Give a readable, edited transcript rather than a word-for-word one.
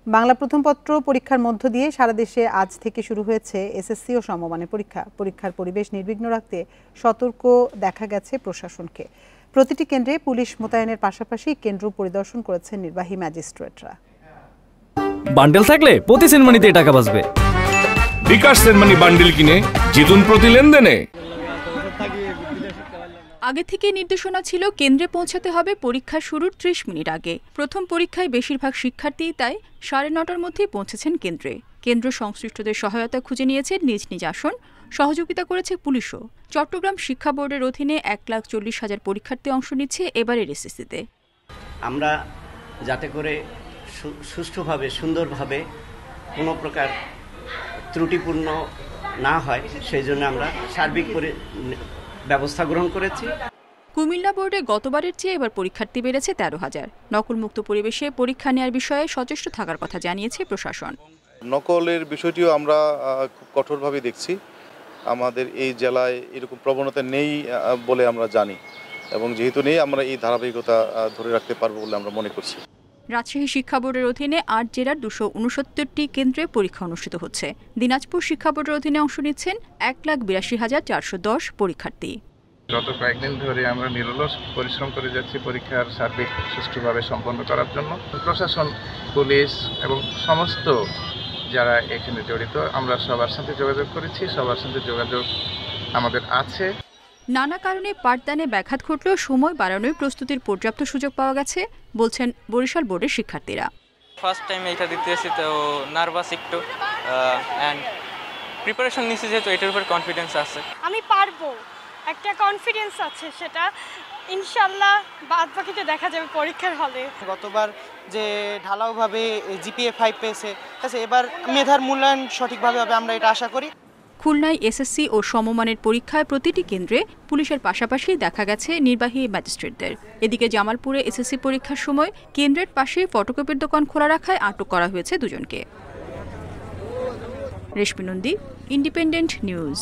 বাংলা প্রথম পত্র পরীক্ষার মধ্য দিয়ে সারা দেশে আজ থেকে শুরু হয়েছে এসএসসি ও সমমানের পরীক্ষা। পরীক্ষার পরিবেশ নির্বিঘ্ন রাখতে সতর্ক দেখা গেছে প্রশাসনকে। প্রতিটি কেন্দ্রে পুলিশ মোতায়েনের পাশাপাশি কেন্দ্র পরিদর্শন করেছেন নির্বাহী ম্যাজিস্ট্রেটরা। বান্ডেল থাকলে প্রতি সেনমানিতে টাকা বাঁচবে। বিকাশ সেনমানি বান্ডেল কিনে জিতুন প্রতি লেনদেনে। আগে থেকে নির্দেশনা ছিল কেন্দ্রে পৌঁছাতে হবে পরীক্ষা শুরুর ৩০ মিনিট আগে। প্রথম পরীক্ষায় বেশিরভাগ শিক্ষার্থী তাই ৯:৩০টার মধ্যেই পৌঁছেছেন কেন্দ্রে। কেন্দ্র সংশ্লিষ্টদের সহায়তা খুঁজে নিয়েছে নিজ নিজ আসন, সহযোগিতা করেছে পুলিশও। চট্টগ্রাম শিক্ষা বোর্ডের অধীনে ১,৪০,০০০ পরীক্ষার্থী অংশ নিচ্ছে এবারের এসএসসিতে। আমরা যাতে করে সুষ্ঠুভাবে সুন্দরভাবে কোনো প্রকার ত্রুটিপূর্ণ না হয় সেই জন্য আমরা সার্বিক ব্যবস্থা গ্রহণ করেছি। কুমিল্লা বোর্ডে গতবারের চেয়ে এবার পরীক্ষার্থী বেড়েছে ১৩,০০০। নকলমুক্ত পরিবেশে পরীক্ষা নেওয়ার বিষয়ে সচেষ্ট থাকার কথা জানিয়েছে প্রশাসন। নকলের বিষয়টিও আমরা খুব কঠোরভাবে দেখছি। আমাদের এই জেলায় এরকম প্রবণতা নেই বলে আমরা জানি, এবং যেহেতু নেই আমরা এই ধারাবাহিকতা ধরে রাখতে পারবো বলে আমরা মনে করছি। রাজশাহী শিক্ষা বোর্ডের অধীনে ৮ জেলার ২৬৯টি কেন্দ্রে পরীক্ষা অনুষ্ঠিত হচ্ছে। দিনাজপুর শিক্ষা বোর্ডের অধীনে অংশ নিচ্ছেন ১,৮২,৪১০ পরীক্ষার্থী। গত কয়েকদিন ধরে আমরা নিরলস পরিশ্রম করে যাচ্ছি পরীক্ষার সার্বিক সুষ্ঠুভাবে সম্পন্ন করার জন্য। প্রশাসন, পুলিশ এবং সমস্ত যারা এখানে জড়িত আমরা সবার সাথে যোগাযোগ করেছি, সবার সাথে যোগাযোগ আমাদের আছে। নানা কারণে পাঠদানে ব্যাঘাত ঘটলেও সময় বাড়ানোর প্রস্তুতির পর্যাপ্ত সুযোগ পাওয়া গেছে বলছেন বরিশাল বোর্ডের শিক্ষার্থীরা। ফার্স্ট টাইম এটা দিতে এসেছি তো নার্ভাস একটু, অ্যান্ড প্রিপারেশন নিচ্ছি যেহেতু এটার উপর কনফিডেন্স আছে। আমি পারবো, একটা কনফিডেন্স আছে, সেটা ইনশাল্লাহ বাদ বাকিতে দেখা যাবে পরীক্ষার হলে। গতবার যে ঢালাওভাবে জিপিএ 5 পেয়েছে, এবার মেধার মূল্যায়ন সঠিকভাবে হবে আমরা এটা আশা করি। খুলনায় এসএসসি ও সমমানের পরীক্ষায় প্রতিটি কেন্দ্রে পুলিশের পাশাপাশি দেখা গেছে নির্বাহী ম্যাজিস্ট্রেটদের। এদিকে জামালপুরে এসএসসি পরীক্ষার সময় কেন্দ্রের পাশে ফটোকপির দোকান খোলা রাখায় আটক করা হয়েছে দুজনকে। রেশমি নন্দী, ইন্ডিপেন্ডেন্ট নিউজ।